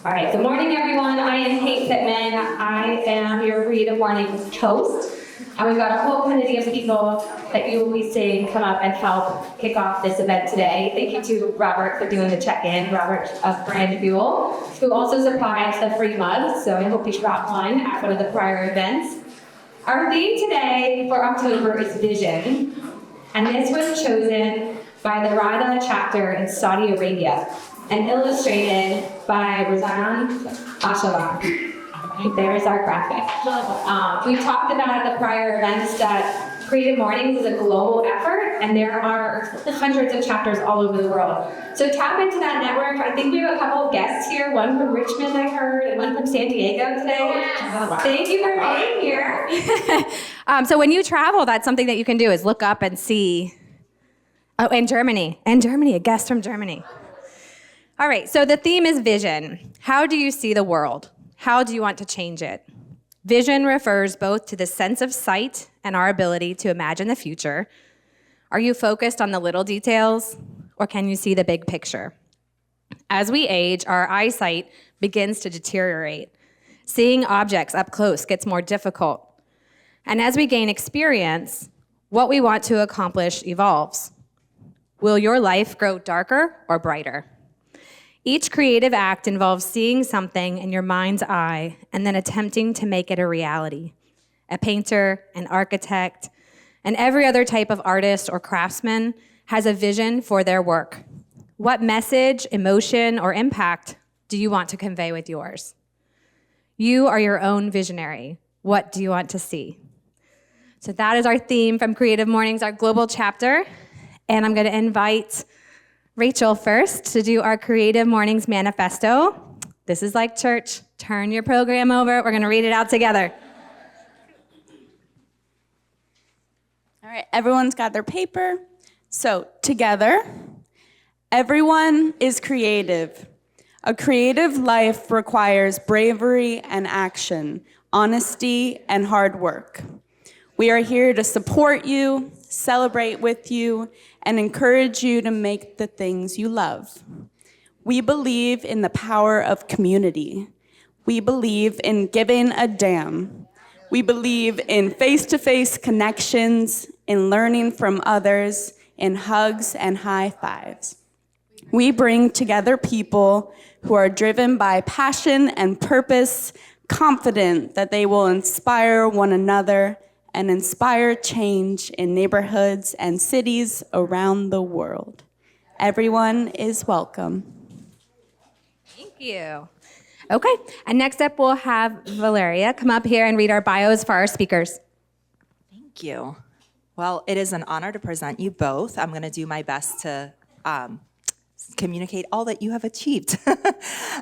All right, good morning, everyone. I am Kate Pittman. I am your Creative Mornings host. And we've got a whole community of people that you will be seeing come up and help kick off this event today. Thank you to Robert for doing the check-in, Robert of Brand Fuel, who also supplies the free mugs, so I hope you got one at one of the prior events. Our theme today for October is vision, and this was chosen by the Rada chapter in Saudi Arabia and illustrated by Razan Ashalan. There's our graphic. We talked about at the prior events that Creative Mornings is a global effort, and there are hundreds of chapters all over the world. So tap into that network. I think we have a couple of guests here, one from Richmond, I heard, and one from San Diego today. Yes. Thank you for being here. So when you travel, that's something that you can do is look up and see. Oh, and Germany, a guest from Germany. All right, so the theme is vision. How do you see the world? How do you want to change it? Vision refers both to the sense of sight and our ability to imagine the future. Are you focused on the little details, or can you see the big picture? As we age, our eyesight begins to deteriorate. Seeing objects up close gets more difficult. And as we gain experience, what we want to accomplish evolves. Will your life grow darker or brighter? Each creative act involves seeing something in your mind's eye and then attempting to make it a reality. A painter, an architect, and every other type of artist or craftsman has a vision for their work. What message, emotion, or impact do you want to convey with yours? You are your own visionary. What do you want to see? So that is our theme from Creative Mornings, our global chapter. And I'm going to invite Rachel first to do our Creative Mornings manifesto. This is like church. Turn your program over. We're going to read it out together. All right, everyone's got their paper. So together, everyone is creative. A creative life requires bravery and action, honesty and hard work. We are here to support you, celebrate with you, and encourage you to make the things you love. We believe in the power of community. We believe in giving a damn. We believe in face-to-face connections, in learning from others, in hugs and high fives. We bring together people who are driven by passion and purpose, confident that they will inspire one another and inspire change in neighborhoods and cities around the world. Everyone is welcome. Thank you. Okay, and next up we'll have Valeria come up here and read our bios for our speakers. Thank you. Well, it is an honor to present you both. I'm going to do my best to communicate all that you have achieved.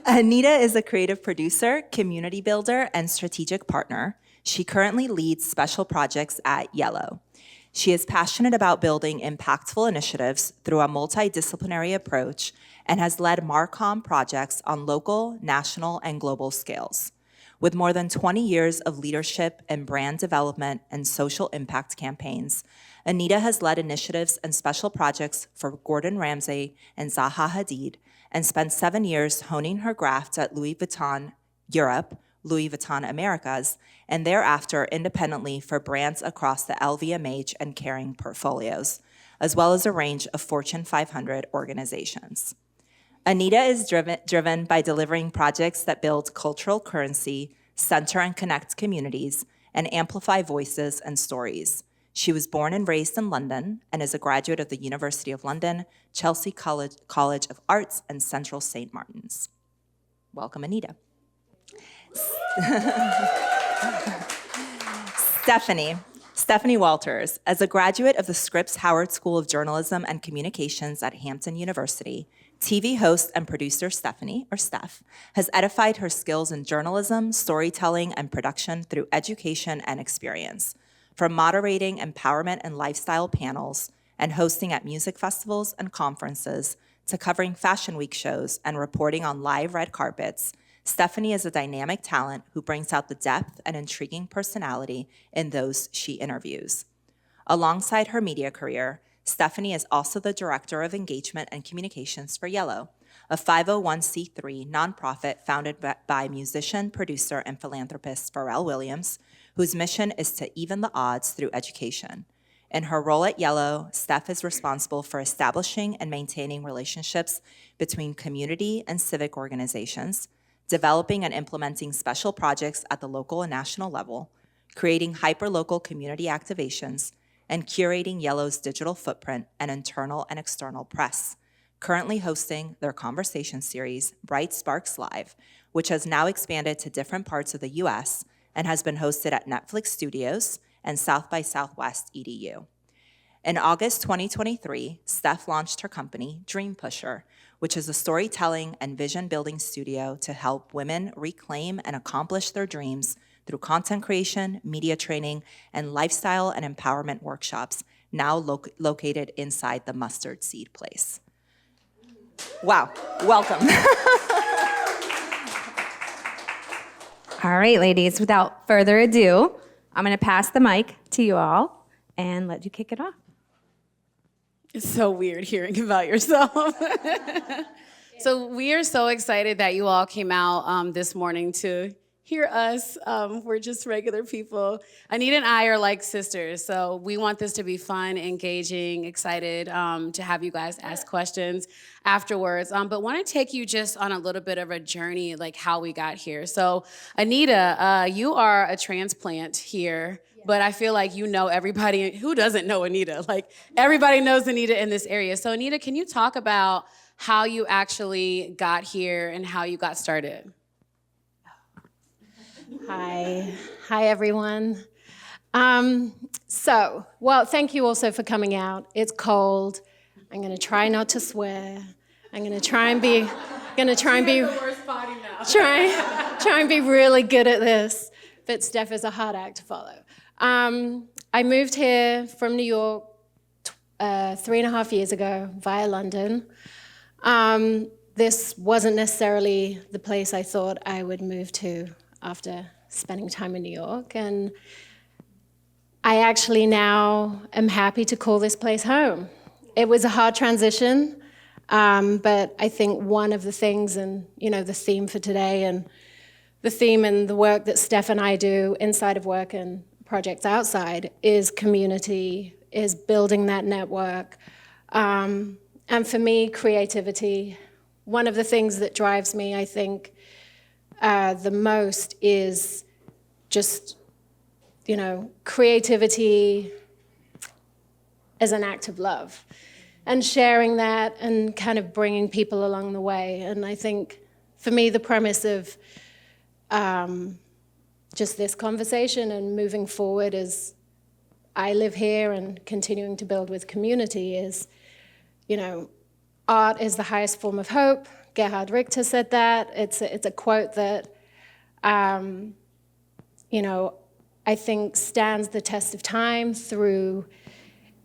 Anita is a creative producer, community builder, and strategic partner. She currently leads special projects at Yellow. She is passionate about building impactful initiatives through a multidisciplinary approach and has led Marcom projects on local, national, and global scales. With more than 20 years of leadership in brand development and social impact campaigns, Anita has led initiatives and special projects for Gordon Ramsay and Zaha Hadid and spent 7 years honing her craft at Louis Vuitton Europe, Louis Vuitton Americas, and thereafter independently for brands across the LVMH and Kering portfolios, as well as a range of Fortune 500 organizations. Anita is driven by delivering projects that build cultural currency, center and connect communities, and amplify voices and stories. She was born and raised in London and is a graduate of the University of London, Chelsea College of Arts, and Central St. Martin's. Welcome, Anita. Stephanie Walters. As a graduate of the Scripps Howard School of Journalism and Communications at Hampton University, TV host and producer Stephanie, or Steph, has edified her skills in journalism, storytelling, and production through education and experience. From moderating empowerment and lifestyle panels and hosting at music festivals and conferences to covering Fashion Week shows and reporting on live red carpets, Stephanie is a dynamic talent who brings out the depth and intriguing personality in those she interviews. Alongside her media career, Stephanie is also the Director of Engagement and Communications for Yellow, a 501c3 nonprofit founded by musician, producer, and philanthropist Pharrell Williams, whose mission is to even the odds through education. In her role at Yellow, Steph is responsible for establishing and maintaining relationships between community and civic organizations, developing and implementing special projects at the local and national level, creating hyperlocal community activations, and curating Yellow's digital footprint and internal and external press, currently hosting their conversation series, Bright Sparks Live, which has now expanded to different parts of the US and has been hosted at Netflix Studios and South by Southwest EDU. In August 2023, Steph launched her company, Dream Pusher, which is a storytelling and vision building studio to help women reclaim and accomplish their dreams through content creation, media training, and lifestyle and empowerment workshops, now located inside the Mustard Seed Place. Wow, welcome. All right, ladies, without further ado, I'm going to pass the mic to you all and let you kick it off. It's so weird hearing about yourself. So we are so excited that you all came out this morning to hear us. We're just regular people. Anita and I are like sisters, so we want this to be fun, engaging, excited to have you guys ask questions afterwards. But want to take you just on a little bit of a journey, like how we got here. So Anita, you are a transplant here. But I feel like you know everybody. Who doesn't know Anita? Like, everybody knows Anita in this area. So Anita, can you talk about how you actually got here and how you got started? Hi everyone. Well, thank you also for coming out. It's cold. I'm gonna try not to swear. I'm gonna try and be really good at this. But Steph is a hard act to follow. I moved here from New York 3.5 years ago via London. This wasn't necessarily the place I thought I would move to after spending time in New York. And I actually now am happy to call this place home. It was a hard transition, but I think one of the things, and the theme for today, and the theme and the work that Steph and I do inside of work and projects outside is community, is building that network. And for me, creativity. One of the things that drives me, I think, the most is just, creativity as an act of love and sharing that and kind of bringing people along the way. And I think for me, the premise of just this conversation and moving forward as I live here and continuing to build with community is, art is the highest form of hope. Gerhard Richter said that. It's a quote that, I think stands the test of time through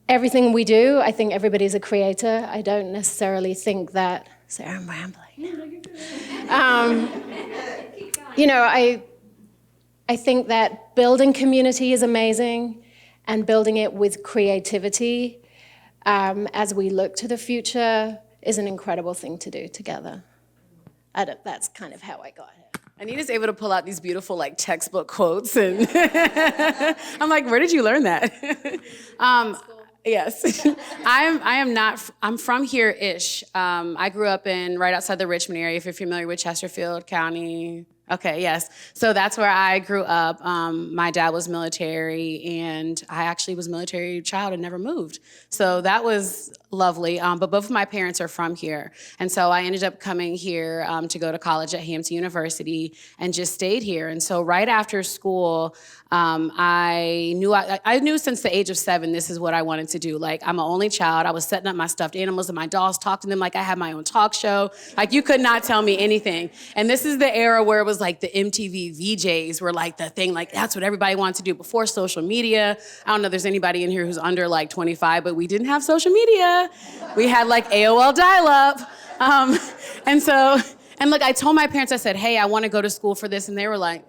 everything we do. I think everybody's a creator. I don't necessarily think that, sorry, I'm rambling. I think that building community is amazing and building it with creativity as we look to the future is an incredible thing to do together. That's kind of how I got here. Anita's able to pull out these beautiful textbook quotes, and I'm like, where did you learn that? Yes, I'm from here-ish. I grew up right outside the Richmond area, if you're familiar with Chesterfield County. Okay, yes. So that's where I grew up. My dad was military, and I actually was a military child and never moved. So that was lovely. But both of my parents are from here. And so I ended up coming here to go to college at Hampton University and just stayed here. And so right after school, I knew since the age of 7, this is what I wanted to do. I'm an only child. I was setting up my stuffed animals and my dolls, talked to them like I had my own talk show. You could not tell me anything. And this is the era where it was the MTV VJs were the thing. That's what everybody wanted to do before social media. I don't know if there's anybody in here who's under 25, but we didn't have social media. We had AOL dial-up. And I told my parents, I said, hey, I want to go to school for this. And they were like,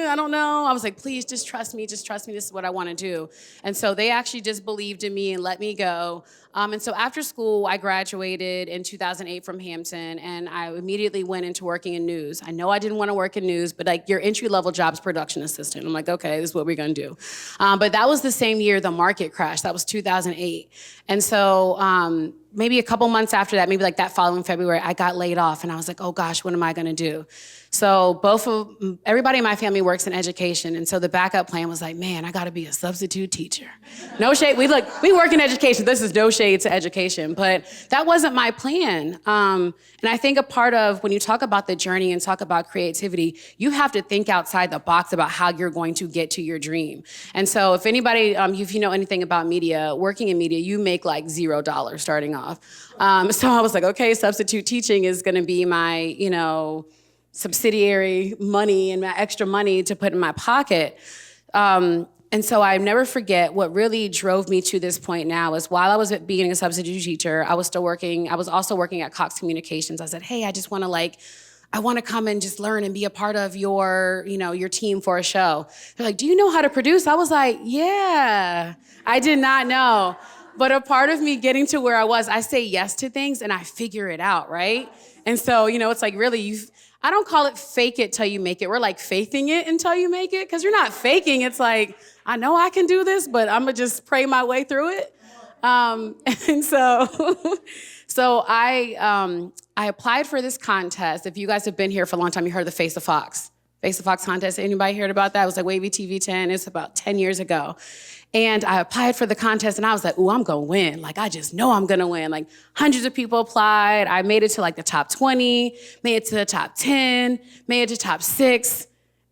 I don't know. I was like, please just trust me, this is what I want to do. And so they actually just believed in me and let me go. And so after school, I graduated in 2008 from Hampton, and I immediately went into working in news. I know I didn't want to work in news, but like your entry-level job's production assistant. I'm like, okay, this is what we're gonna do. But that was the same year the market crashed. That was 2008. And so maybe a couple months after that, maybe like that following February, I got laid off, and I was like, oh gosh, what am I gonna do? So everybody in my family works in education, and so the backup plan was like, man, I gotta be a substitute teacher. No shade, we work in education, this is no shade to education, but that wasn't my plan. And I think a part of, when you talk about the journey and talk about creativity, you have to think outside the box about how you're going to get to your dream. And so if anybody, if you know anything about media, working in media, you make like $0 starting off. So I was like, okay, substitute teaching is gonna be my, subsidiary money and my extra money to put in my pocket. And so I never forget what really drove me to this point now is while I was being a substitute teacher, I was also working at Cox Communications. I said, hey, I just wanna I wanna come and just learn and be a part of your team for a show. They're like, do you know how to produce? I was like, yeah, I did not know. But a part of me getting to where I was, I say yes to things and I figure it out, right? And so, it's like really, I don't call it fake it till you make it. We're like faithing it until you make it, because you're not faking. It's like, I know I can do this, but I'm gonna just pray my way through it. And so I applied for this contest. If you guys have been here for a long time, you heard of the Face the Fox contest. Anybody heard about that? It was like Wavy TV 10. It's about 10 years ago. And I applied for the contest and I was like, ooh, I'm gonna win. Like, I just know I'm gonna win. Like, hundreds of people applied. I made it to like the top 20, made it to the top 10, made it to top 6,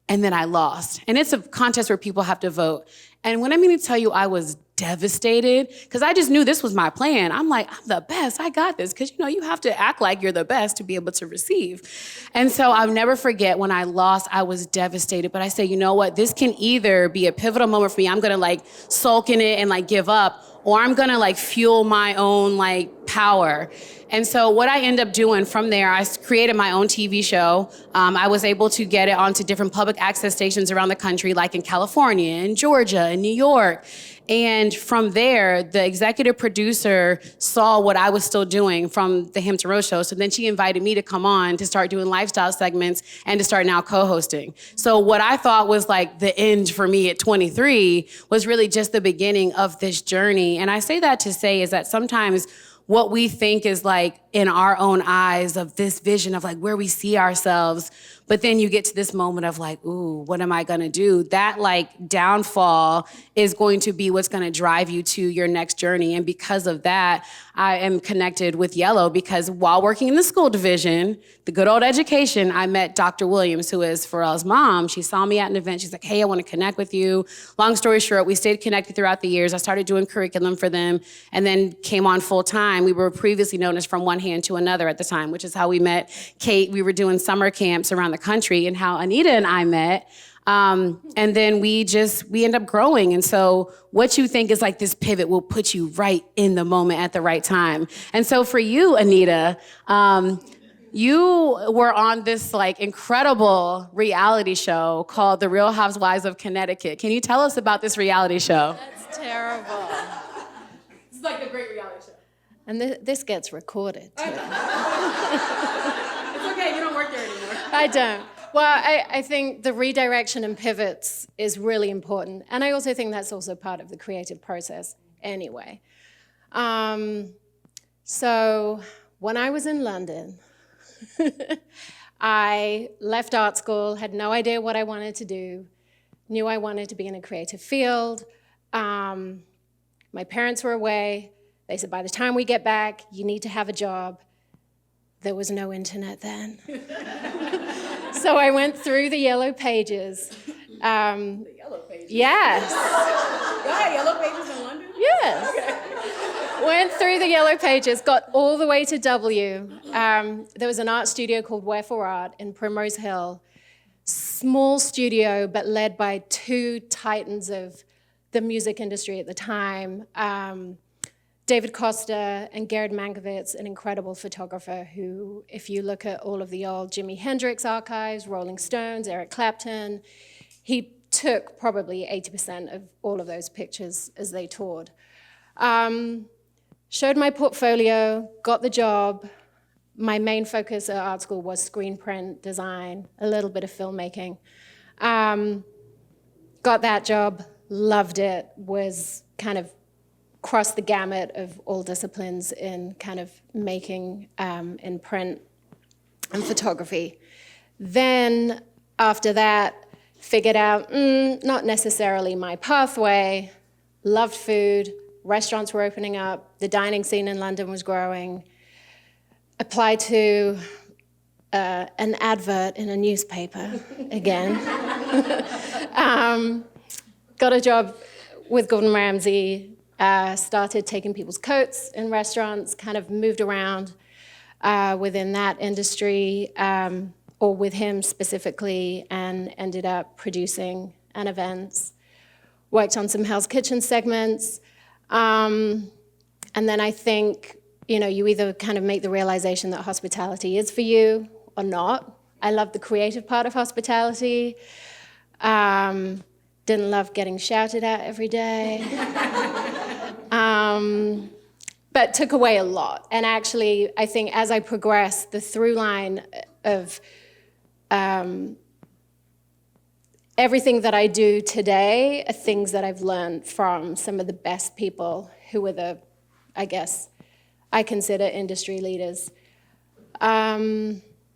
and then I lost. And it's a contest where people have to vote. And when I mean to tell you, I was devastated, because I just knew this was my plan. I'm like, I'm the best, I got this. Because you have to act like you're the best to be able to receive. And so I'll never forget when I lost, I was devastated. But I said, you know what, this can either be a pivotal moment for me. I'm gonna sulk in it and give up, or I'm gonna fuel my own power. And so what I ended up doing from there, I created my own TV show. I was able to get it onto different public access stations around the country, like in California, in Georgia, in New York. And from there, the executive producer saw what I was still doing from the Hampton Roads show. So then she invited me to come on to start doing lifestyle segments and to start now co-hosting. So what I thought was the end for me at 23 was really just the beginning of this journey. And I say that to say is that sometimes what we think is in our own eyes of this vision of where we see ourselves, but then you get to this moment of ooh, what am I gonna do? That downfall is going to be what's gonna drive you to your next journey. And because of that, I am connected with Yellow, because while working in the school division, the good old education, I met Dr. Williams, who is Pharrell's mom. She saw me at an event. She's like, hey, I wanna connect with you. Long story short, we stayed connected throughout the years. I started doing curriculum for them and then came on full time. We were previously known as From One Hand to Another at the time, which is how we met Kate. We were doing summer camps around the country, and how Anita and I met. And then we end up growing. And so what you think is this pivot will put you right in the moment at the right time. And so for you, Anita, you were on this incredible reality show called The Real Housewives of Connecticut. Can you tell us about this reality show? That's terrible. It's the great reality show. And this gets recorded, too. It's okay, you don't work there anymore. I don't. Well, I think the redirection and pivots is really important. And I also think that's also part of the creative process anyway. So when I was in London, I left art school, had no idea what I wanted to do, knew I wanted to be in a creative field. My parents were away. They said, by the time we get back, you need to have a job. There was no internet then. So I went through the Yellow Pages. The Yellow Pages? Yes. You had Yellow Pages in London? Yes. Okay. Went through the Yellow Pages, got all the way to W. There was an art studio called Wherefore Art in Primrose Hill. Small studio, but led by two titans of the music industry at the time. David Costa and Gerard Mankiewicz, an incredible photographer who, if you look at all of the old Jimi Hendrix archives, Rolling Stones, Eric Clapton, he took probably 80% of all of those pictures as they toured. Showed my portfolio, got the job. My main focus at art school was screen print, design, a little bit of filmmaking. Got that job, loved it, was kind of crossed the gamut of all disciplines in kind of making in print and photography. Then after that, figured out not necessarily my pathway, loved food, restaurants were opening up, the dining scene in London was growing, applied to an advert in a newspaper again. Got a job with Gordon Ramsay, started taking people's coats in restaurants, kind of moved around within that industry, or with him specifically, and ended up producing an events. Worked on some Hell's Kitchen segments. And then I think, you either kind of make the realization that hospitality is for you or not. I love the creative part of hospitality. Didn't love getting shouted at every day. But took away a lot. And actually, I think as I progressed, the through line of everything that I do today are things that I've learned from some of the best people who were the, I guess, I consider industry leaders.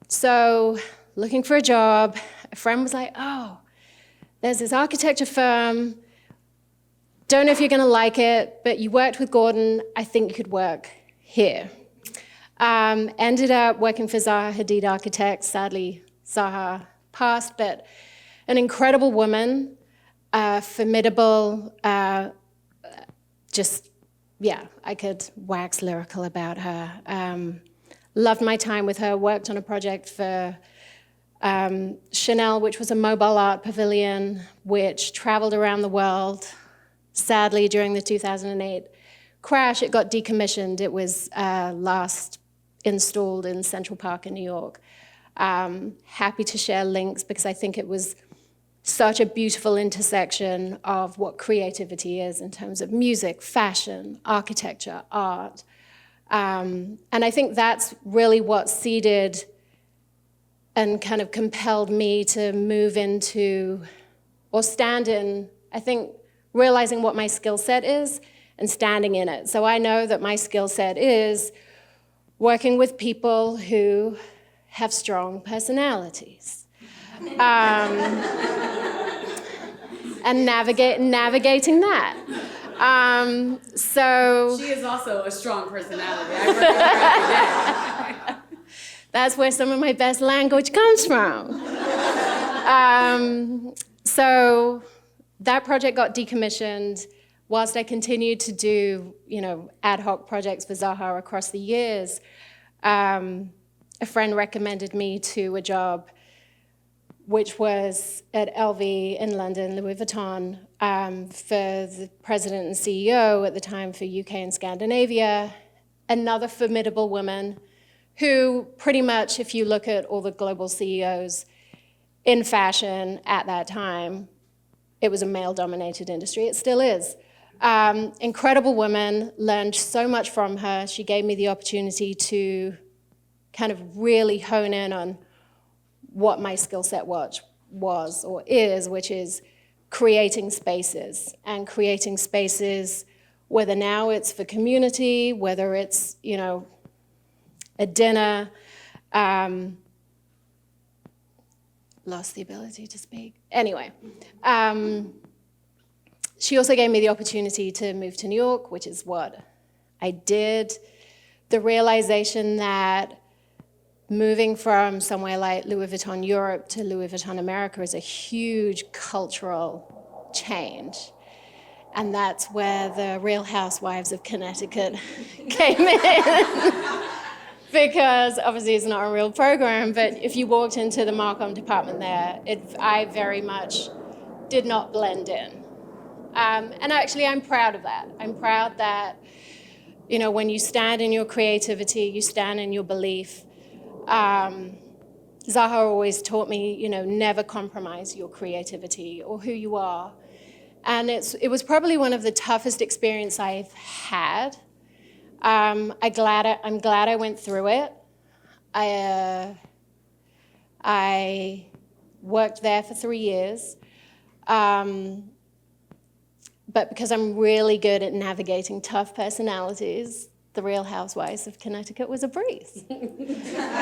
So looking for a job, a friend was like, oh, there's this architecture firm. Don't know if you're gonna like it, but you worked with Gordon. I think you could work here. Ended up working for Zaha Hadid Architects. Sadly, Zaha passed, but an incredible woman, formidable, I could wax lyrical about her. Loved my time with her, worked on a project for Chanel, which was a mobile art pavilion, which traveled around the world. Sadly, during the 2008 crash, it got decommissioned. It was last installed in Central Park in New York. Happy to share links because I think it was such a beautiful intersection of what creativity is in terms of music, fashion, architecture, art. And I think that's really what seeded and kind of compelled me to move into, or stand in, I think, realizing what my skill set is and standing in it. So I know that my skill set is working with people who have strong personalities. And navigating that. So She is also a strong personality. I work with her every day. that's where some of my best language comes from. So that project got decommissioned. Whilst I continued to do, ad hoc projects for Zaha across the years, a friend recommended me to a job which was at LV in London, Louis Vuitton, for the president and CEO at the time for UK and Scandinavia, another formidable woman who pretty much, if you look at all the global CEOs in fashion at that time, it was a male-dominated industry. It still is. Incredible woman, learned so much from her. She gave me the opportunity to kind of really hone in on what my skill set was or is, which is creating spaces, and creating spaces, whether now it's for community, whether it's, a dinner, lost the ability to speak. Anyway, she also gave me the opportunity to move to New York, which is what I did. The realization that moving from somewhere like Louis Vuitton Europe to Louis Vuitton America is a huge cultural change. And that's where the Real Housewives of Connecticut came in. Because obviously it's not a real program, but if you walked into the Marcom department there, I very much did not blend in. And actually I'm proud of that. I'm proud that, when you stand in your creativity, you stand in your belief, Zaha always taught me, never compromise your creativity or who you are. And it was probably one of the toughest experiences I've had. I'm glad I went through it. I worked there for 3 years. But because I'm really good at navigating tough personalities, the Real Housewives of Connecticut was a breeze. And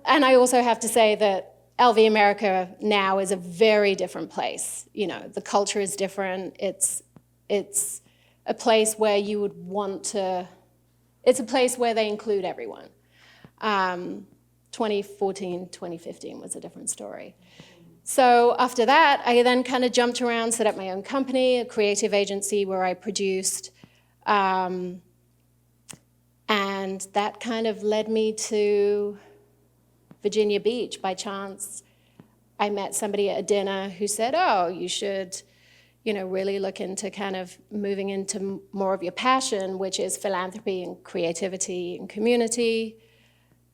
I also have to say that LV America now is a very different place. The culture is different. It's a place where you would want to, it's a place where they include everyone. 2014, 2015 was a different story. So after that, I then kind of jumped around, set up my own company, a creative agency where I produced. And that kind of led me to Virginia Beach by chance. I met somebody at a dinner who said, oh, you should, really look into kind of moving into more of your passion, which is philanthropy and creativity and community.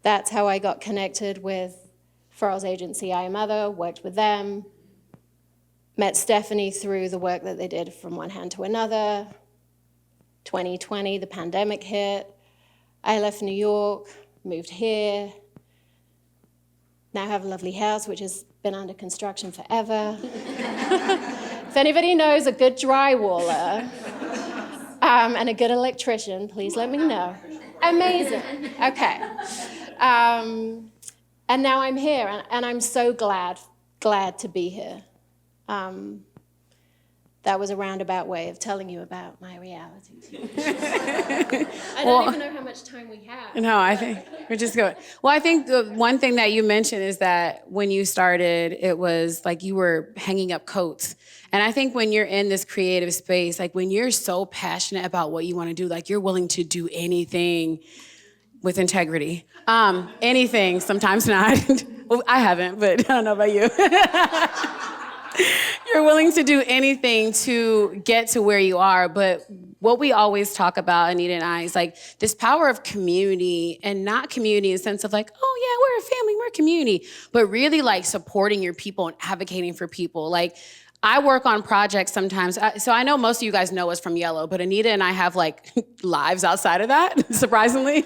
That's how I got connected with Farrell's agency, I Am Other, worked with them, met Stephanie through the work that they did From One Hand to Another. 2020, the pandemic hit. I left New York, moved here. Now I have a lovely house, which has been under construction forever. If anybody knows a good drywaller and a good electrician, please let me know. Amazing. Okay. And now I'm here, and I'm so glad to be here. That was a roundabout way of telling you about my reality. I don't even know how much time we have. No, I think we're just going. Well, I think the one thing that you mentioned is that when you started, it was like you were hanging up coats. And I think when you're in this creative space, like when you're so passionate about what you want to do, like you're willing to do anything with integrity. Anything, sometimes not. Well, I haven't, but I don't know about you. You're willing to do anything to get to where you are. But what we always talk about, Anita and I, is like this power of community, and not community in the sense of like, oh yeah, we're a family, we're a community, but really like supporting your people and advocating for people. Like I work on projects sometimes. So I know most of you guys know us from Yellow, but Anita and I have like lives outside of that, surprisingly,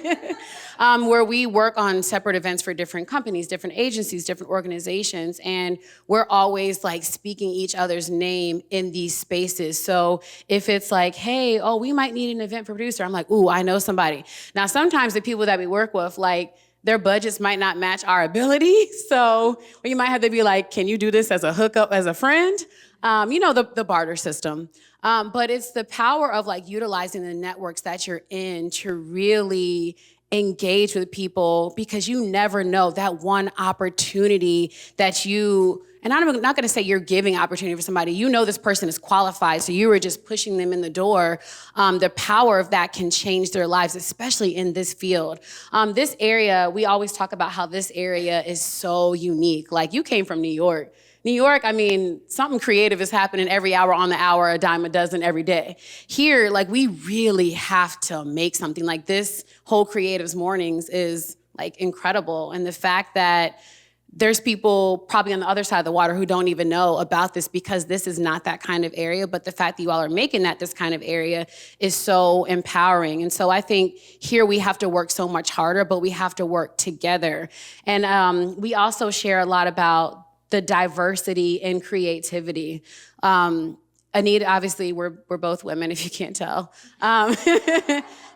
where we work on separate events for different companies, different agencies, different organizations. And we're always like speaking each other's name in these spaces. So if it's like, hey, oh, we might need an event producer, I'm like, ooh, I know somebody. Now, sometimes the people that we work with, like, their budgets might not match our ability. So you might have to be like, can you do this as a hookup, as a friend? The barter system. But it's the power of like utilizing the networks that you're in to really engage with people, because you never know that one opportunity that you, and I'm not gonna say you're giving opportunity for somebody, this person is qualified, so you were just pushing them in the door. The power of that can change their lives, especially in this field. This area, we always talk about how this area is so unique. Like you came from New York. New York, I mean, something creative is happening every hour on the hour, a dime a dozen every day. Here, like we really have to make something. Like this whole CreativeMornings is like incredible. And the fact that there's people probably on the other side of the water who don't even know about this because this is not that kind of area, but the fact that you all are making that this kind of area is so empowering. And so I think here we have to work so much harder, but we have to work together. And we also share a lot about the diversity and creativity. Anita, obviously, we're both women, if you can't tell.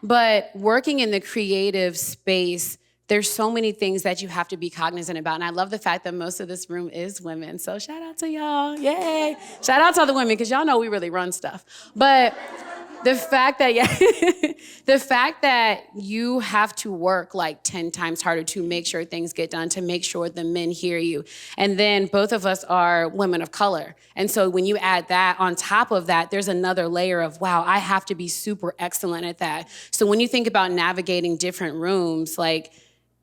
But working in the creative space, there's so many things that you have to be cognizant about. And I love the fact that most of this room is women. So shout out to y'all, yay. Shout out to all the women, because y'all know we really run stuff. But the fact that, the fact that you have to work like 10 times harder to make sure things get done, to make sure the men hear you. And then both of us are women of color. And so when you add that on top of that, there's another layer of, wow, I have to be super excellent at that. So when you think about navigating different rooms, like,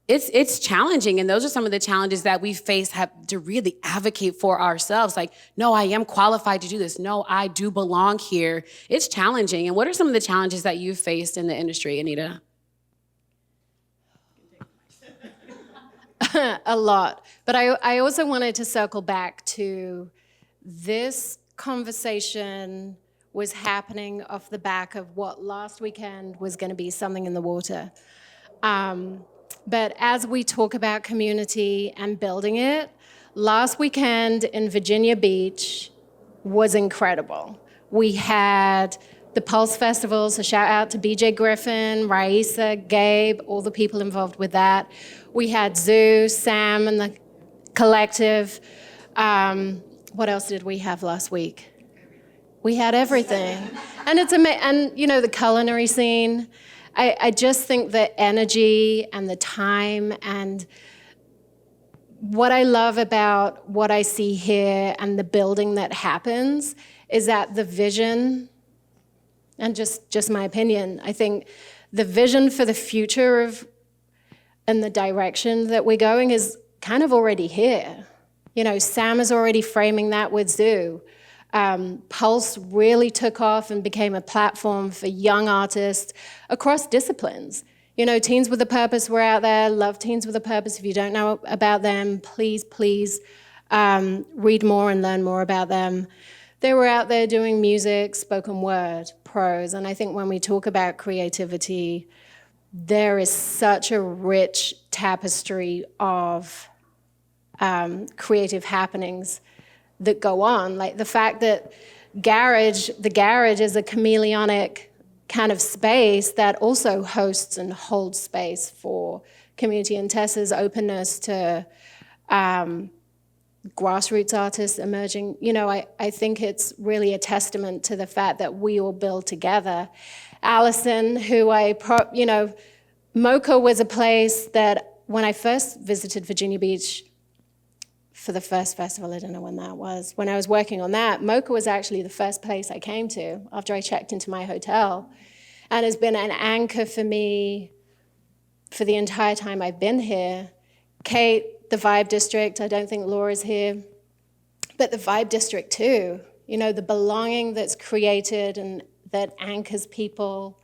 it's challenging, and those are some of the challenges that we face, have to really advocate for ourselves. Like, no, I am qualified to do this. No, I do belong here. It's challenging. And what are some of the challenges that you've faced in the industry, Anita? a lot. But I also wanted to circle back to this conversation was happening off the back of what last weekend was going to be something in the water. But as we talk about community and building it, last weekend in Virginia Beach was incredible. We had the Pulse Festivals, a shout out to BJ Griffin, Raisa, Gabe, all the people involved with that. We had Zoo, Sam, and the collective. What else did we have last week? We had everything. And it's and you know, the culinary scene. I just think the energy and the time and what I love about what I see here and the building that happens is that the vision, and just my opinion, I think the vision for the future of and the direction that we're going is kind of already here. You know, Sam is already framing that with Zoo. Pulse really took off and became a platform for young artists across disciplines. You know, Teens with a Purpose were out there. Love Teens with a Purpose. If you don't know about them, please read more and learn more about them. They were out there doing music, spoken word, prose. And I think when we talk about creativity, there is such a rich tapestry of creative happenings that go on. Like the fact that the garage is a chameleonic kind of space that also hosts and holds space for community, and Tessa's openness to grassroots artists emerging. You know, I think it's really a testament to the fact that we all build together. Allison, who Mocha was a place that when I first visited Virginia Beach for the first festival, I don't know when that was, when I was working on that, Mocha was actually the first place I came to after I checked into my hotel, and has been an anchor for me for the entire time I've been here. Kate, the Vibe District, I don't think Laura's here, but the Vibe District too, you know, the belonging that's created and that anchors people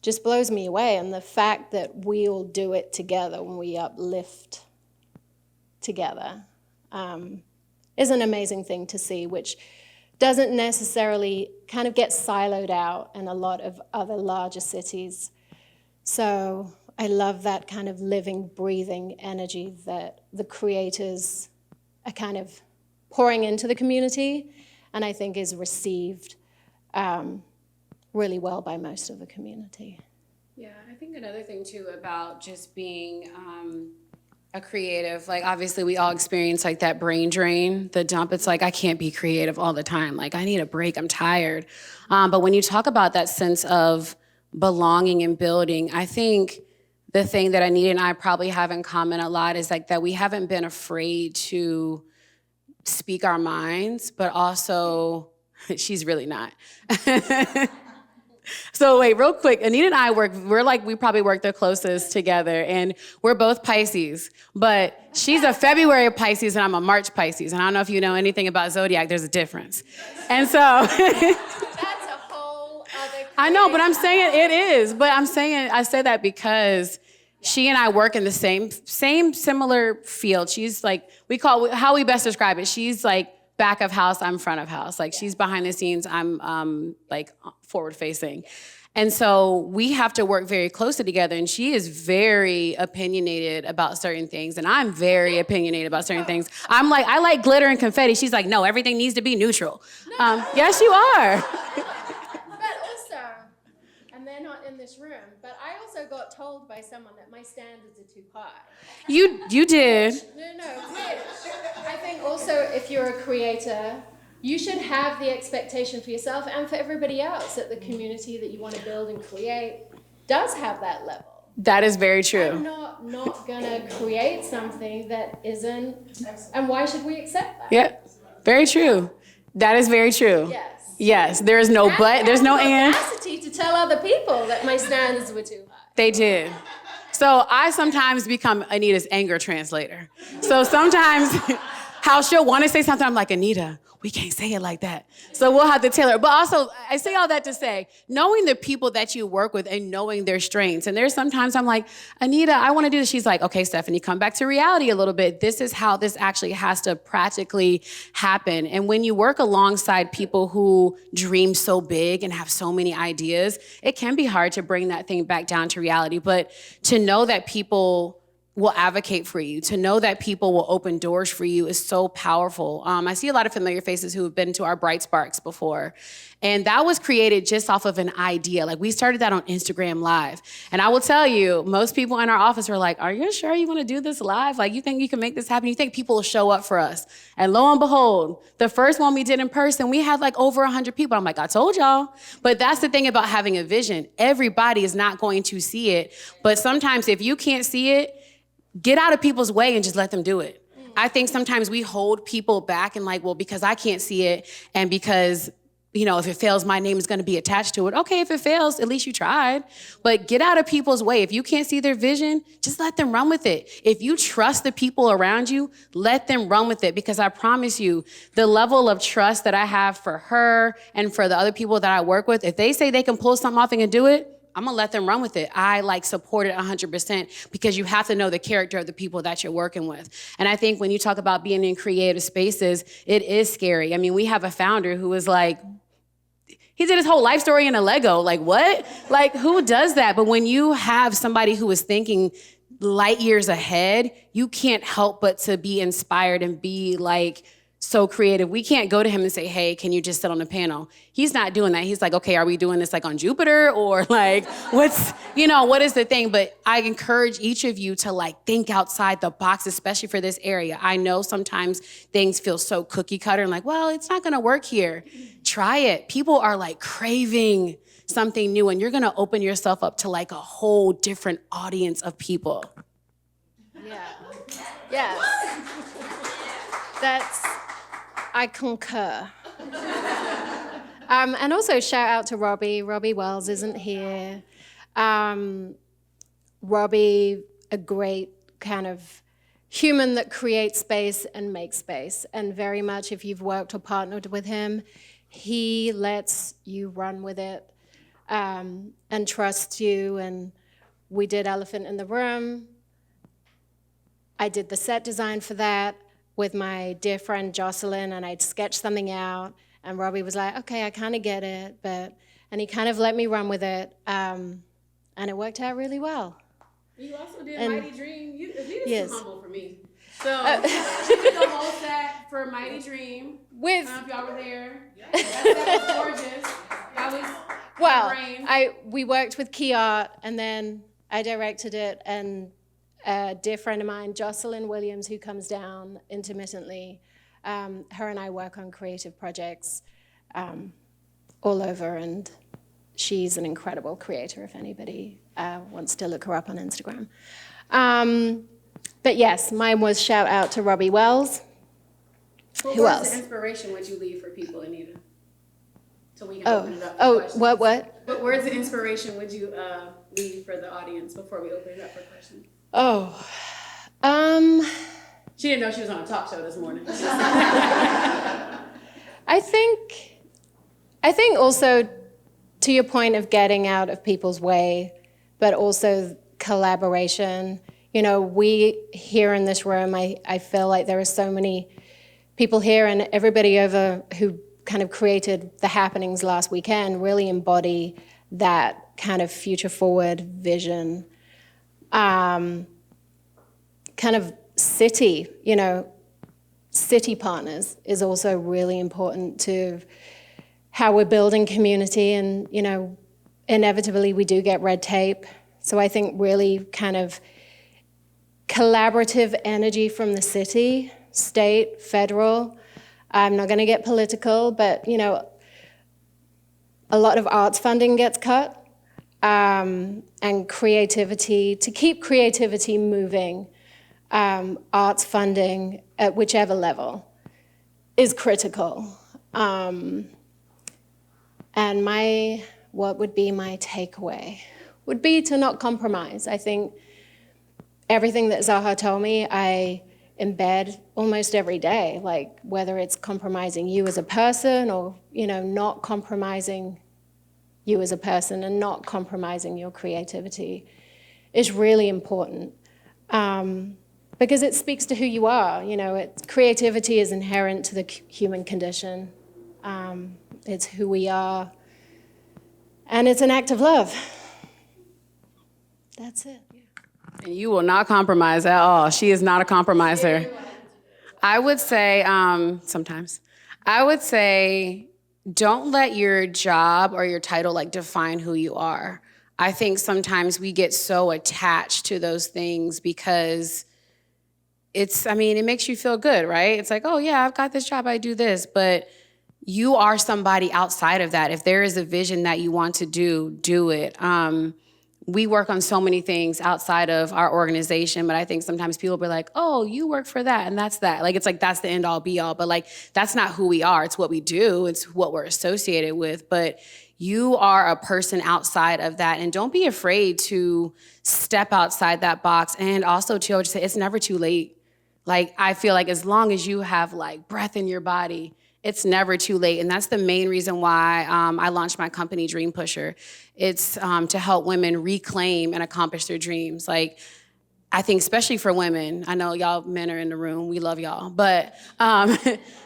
just blows me away. And the fact that we all do it together when we uplift together is an amazing thing to see, which doesn't necessarily kind of get siloed out in a lot of other larger cities. So I love that kind of living, breathing energy that the creators are kind of pouring into the community, and I think is received really well by most of the community. Yeah, I think another thing too about just being a creative, like obviously we all experience like that brain drain, the dump. It's like, I can't be creative all the time. Like I need a break, I'm tired. But when you talk about that sense of belonging and building, I think the thing that Anita and I probably have in common a lot is like that we haven't been afraid to speak our minds, but also, she's really not. So wait, real quick, Anita and I we probably work the closest together, and we're both Pisces, but she's a February Pisces and I'm a March Pisces, and I don't know if you know anything about Zodiac, there's a difference. And so. That's a whole other. I know, but I'm saying it is, I say that because she and I work in the same similar field. She's like, how we best describe it, she's like back of house, I'm front of house. Like she's behind the scenes, I'm like forward facing. And so we have to work very closely together, and she is very opinionated about certain things, and I'm very opinionated about certain things. I'm like, I like glitter and confetti. She's like, no, everything needs to be neutral. Yes, you are. But also, and they're not in this room, but I also got told by someone that my standards are too high. You did. No, I think also if you're a creator, you should have the expectation for yourself and for everybody else that the community that you want to build and create does have that level. That is very true. I'm not gonna create something that isn't, and why should we accept that? Yeah, very true. That is very true. Yes. Yes, there is no but, there's no and. Capacity to tell other people that my standards were too high. They did. So I sometimes become Anita's anger translator. So sometimes how she'll want to say something. I'm like, Anita, we can't say it like that. So we'll have to tailor it. But also, I say all that to say, knowing the people that you work with and knowing their strengths. And there's sometimes I'm like, Anita, I want to do this. She's like, okay, Stephanie, come back to reality a little bit. This is how this actually has to practically happen. And when you work alongside people who dream so big and have so many ideas, it can be hard to bring that thing back down to reality. But to know that people will advocate for you, to know that people will open doors for you is so powerful. I see a lot of familiar faces who have been to our Bright Sparks before. And that was created just off of an idea. Like, we started that on Instagram Live. And I will tell you, most people in our office were like, are you sure you want to do this live? Like, you think you can make this happen? You think people will show up for us? And lo and behold, the first one we did in person, we had like over 100 people. I'm like, I told y'all. But that's the thing about having a vision. Everybody is not going to see it. But sometimes if you can't see it, get out of people's way and just let them do it. I think sometimes we hold people back and like, well, because I can't see it and because, you know, if it fails, my name is going to be attached to it. Okay, if it fails, at least you tried. But get out of people's way. If you can't see their vision, just let them run with it. If you trust the people around you, let them run with it. Because I promise you, the level of trust that I have for her and for the other people that I work with, if they say they can pull something off and can do it, I'm gonna let them run with it. I like support it 100% because you have to know the character of the people that you're working with. And I think when you talk about being in creative spaces, it is scary. I mean, we have a founder who was like, he did his whole life story in a Lego. Like, what? Like, who does that? But when you have somebody who is thinking light years ahead, you can't help but to be inspired and be like, so creative. We can't go to him and say, hey, can you just sit on the panel? He's not doing that. He's like, okay, are we doing this like on Jupiter or like what is the thing? But I encourage each of you to like think outside the box, especially for this area. I know sometimes things feel so cookie cutter and like, well, it's not gonna work here. Try it. People are like craving something new and you're gonna open yourself up to like a whole different audience of people. Yeah. Yes. I concur. And also shout out to Robbie. Robbie Wells isn't here. Robbie, a great kind of human that creates space and makes space. And very much if you've worked or partnered with him, he lets you run with it and trusts you. And we did Elephant in the Room. I did the set design for that with my dear friend Jocelyn, and I'd sketched something out, and Robbie was like, okay, I kind of get it, and he kind of let me run with it, and it worked out really well. You also did Mighty Dream. Anita's yes. too humble for me. So she did the whole set for Mighty Dream. With if y'all were there. That was gorgeous. That was we worked with Key Art, and then I directed it, and a dear friend of mine, Jocelyn Williams, who comes down intermittently, her and I work on creative projects all over, and she's an incredible creator if anybody wants to look her up on Instagram. But yes, mine was shout out to Robbie Wells. Who else? What inspiration would you leave for people, Anita? So we can open it up for questions. What? What words of inspiration would you leave for the audience before we open it up for questions? She didn't know she was on a talk show this morning. I think also to your point of getting out of people's way, but also collaboration. You know, we here in this room, I feel like there are so many people here and everybody over who kind of created the happenings last weekend really embody that kind of future forward vision. Kind of city partners is also really important to how we're building community, and inevitably we do get red tape. So I think really kind of collaborative energy from the city, state, federal. I'm not going to get political, but a lot of arts funding gets cut. And creativity, to keep creativity moving, arts funding at whichever level is critical. And what would be my takeaway would be to not compromise. I think everything that Zaha told me, I embed almost every day, like whether it's compromising you as a person or, not compromising you as a person and not compromising your creativity is really important. Because it speaks to who you are. Creativity is inherent to the human condition. It's who we are. And it's an act of love. That's it. And you will not compromise at all. She is not a compromiser. I would say, sometimes, I would say, don't let your job or your title define who you are. I think sometimes we get so attached to those things because it makes you feel good, right? It's like, oh yeah, I've got this job, I do this, but you are somebody outside of that. If there is a vision that you want to do it. We work on so many things outside of our organization, but I think sometimes people be like, oh, you work for that, and that's that. That's the end all be all, but that's not who we are. It's what we do. It's what we're associated with, but you are a person outside of that, and don't be afraid to step outside that box. And also, too, I would say it's never too late. I feel like as long as you have breath in your body, it's never too late. And that's the main reason why I launched my company, Dream Pusher. It's to help women reclaim and accomplish their dreams. I think especially for women, I know y'all men are in the room, we love y'all, but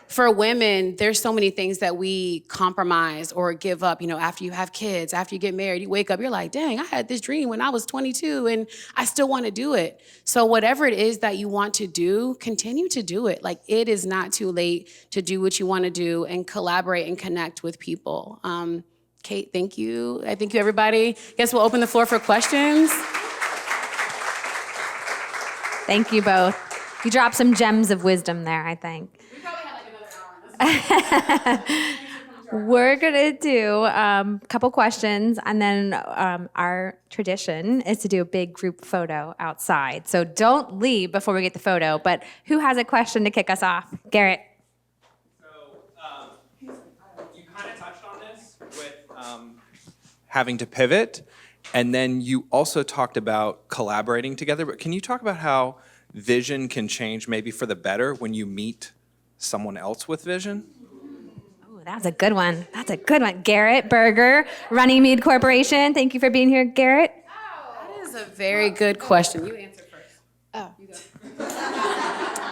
for women, there's so many things that we compromise or give up, after you have kids, after you get married, you wake up, you're like, dang, I had this dream when I was 22 and I still want to do it. So whatever it is that you want to do, continue to do it. It is not too late to do what you want to do and collaborate and connect with people. Kate, thank you. I thank you, everybody. Guess we'll open the floor for questions. Thank you both. You dropped some gems of wisdom there, I think. We probably had another hour. We're going to do a couple questions, and then our tradition is to do a big group photo outside. So don't leave before we get the photo, but who has a question to kick us off? Garrett. So you kind of touched on this with having to pivot. And then you also talked about collaborating together, but can you talk about how vision can change maybe for the better when you meet someone else with vision? Oh, that's a good one. That's a good one. Garrett Berger, Runnymede Corporation. Thank you for being here, Garrett. That is a very good question. You answer first. Oh.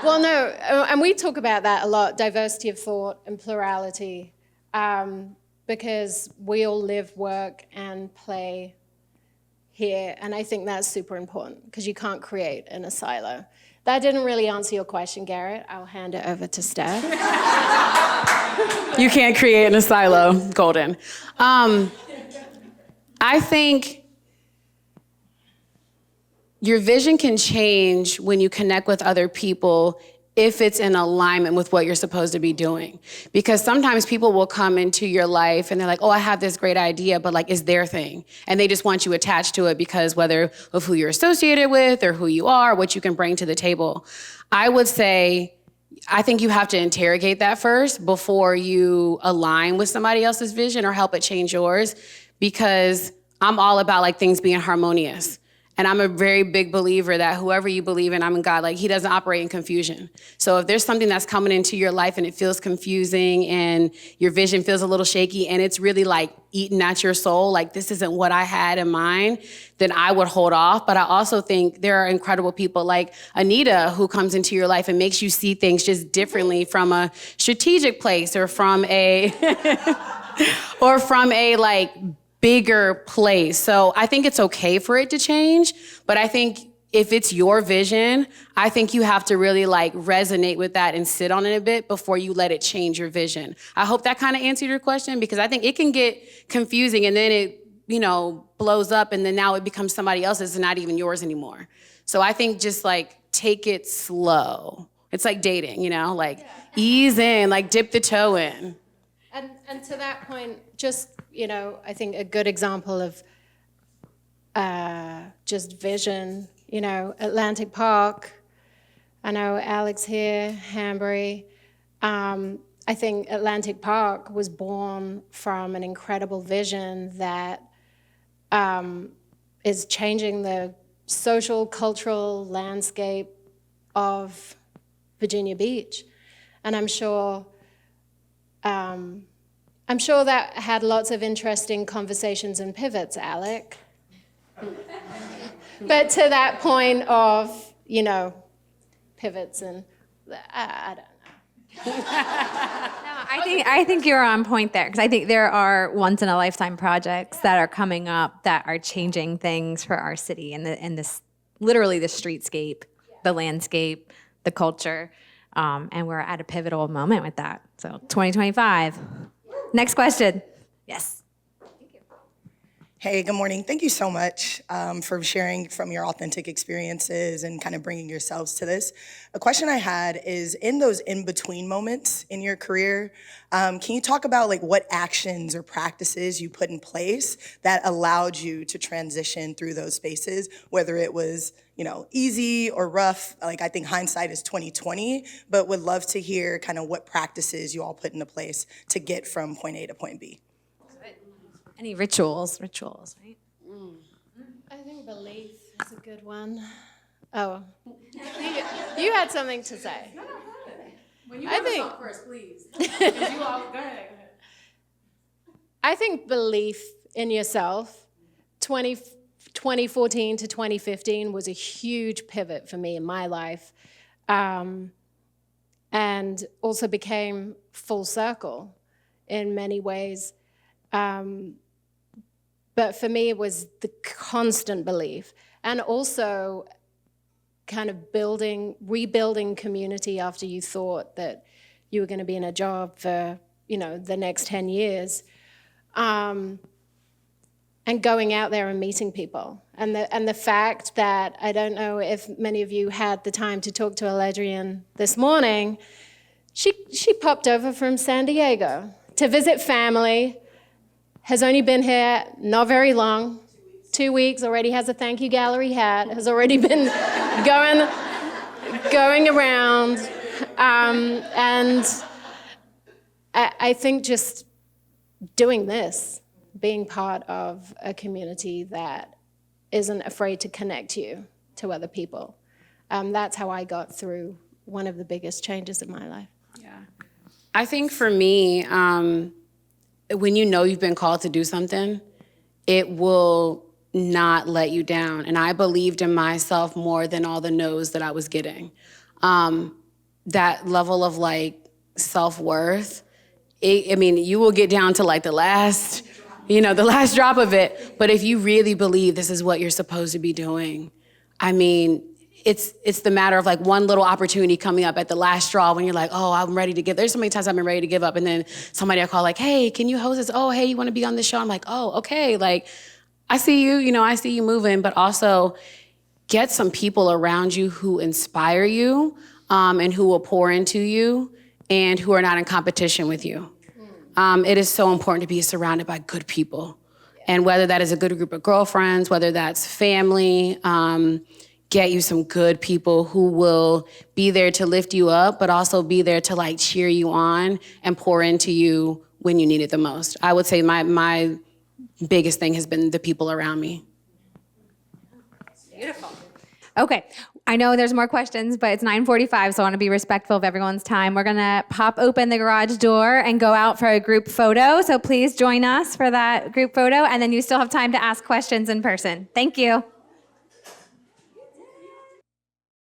Well, no, and we talk about that a lot, diversity of thought and plurality, because we all live, work, and play here, and I think that's super important because you can't create in a silo. That didn't really answer your question, Garrett. I'll hand it over to Steph. You can't create in a silo, golden. I think your vision can change when you connect with other people if it's in alignment with what you're supposed to be doing. Because sometimes people will come into your life and they're like, oh, I have this great idea, but it's their thing. And they just want you attached to it because whether of who you're associated with or who you are, what you can bring to the table. I would say, I think you have to interrogate that first before you align with somebody else's vision or help it change yours, because I'm all about things being harmonious. And I'm a very big believer that whoever you believe in, I'm in God, he doesn't operate in confusion. So if there's something that's coming into your life and it feels confusing and your vision feels a little shaky and it's really eating at your soul, this isn't what I had in mind, then I would hold off. But I also think there are incredible people like Anita who comes into your life and makes you see things just differently from a strategic place or from a, bigger place. So I think it's okay for it to change, but I think if it's your vision, I think you have to really resonate with that and sit on it a bit before you let it change your vision. I hope that kind of answered your question, because I think it can get confusing and then it, blows up and then now it becomes somebody else's and not even yours anymore. So I think just take it slow. It's like dating, ease in, dip the toe in. And to that point, just, I think a good example of just vision, Atlantic Park, I know Alex here, Hanbury. I think Atlantic Park was born from an incredible vision that is changing the social, cultural landscape of Virginia Beach. And I'm sure that had lots of interesting conversations and pivots, Alec. But to that point of, pivots and I don't know. I think you're on point there, because I think there are once-in-a-lifetime projects that are coming up that are changing things for our city and this literally the streetscape, the landscape, the culture, and we're at a pivotal moment with that. So 2025. Next question. Yes. Hey, good morning. Thank you so much for sharing from your authentic experiences and kind of bringing yourselves to this. A question I had is, in those in-between moments in your career, can you talk about like what actions or practices you put in place that allowed you to transition through those spaces, whether it was, easy or rough? Like, I think hindsight is 20/20, but would love to hear kind of what practices you all put into place to get from point A to point B. Any rituals, right? I think belief is a good one. Oh, you had something to say. When you I think- talk first, please. 'Cause you all, go ahead. I think belief in yourself, 2014 to 2015 was a huge pivot for me in my life, and also became full circle in many ways. But for me, it was the constant belief, and also kind of rebuilding community after you thought that you were going to be in a job for, the next 10 years. And going out there and meeting people. And the fact that, I don't know if many of you had the time to talk to Aledrian this morning, she popped over from San Diego to visit family, has only been here not very long, 2 weeks, already has a thank you gallery hat, has already been going around. And I think just doing this, being part of a community that isn't afraid to connect you to other people, that's how I got through one of the biggest changes in my life. Yeah. I think for me, when you've been called to do something, it will not let you down. And I believed in myself more than all the no's that I was getting. That level of self-worth, you will get down to the last drop of it. But if you really believe this is what you're supposed to be doing, it's the matter of one little opportunity coming up at the last straw when you're I'm ready to give. There's so many times I've been ready to give up, and then somebody will call hey, can you host this? Oh, hey, you want to be on this show? I'm okay. I see you, I see you moving, but also get some people around you who inspire you, and who will pour into you and who are not in competition with you. It is so important to be surrounded by good people. And whether that is a good group of girlfriends, whether that's family, get you some good people who will be there to lift you up, but also be there to cheer you on and pour into you when you need it the most. I would say my biggest thing has been the people around me. Beautiful. Okay, I know there's more questions, but it's 9:45, so I want to be respectful of everyone's time. We're gonna pop open the garage door and go out for a group photo, so please join us for that group photo, and then you still have time to ask questions in person. Thank you.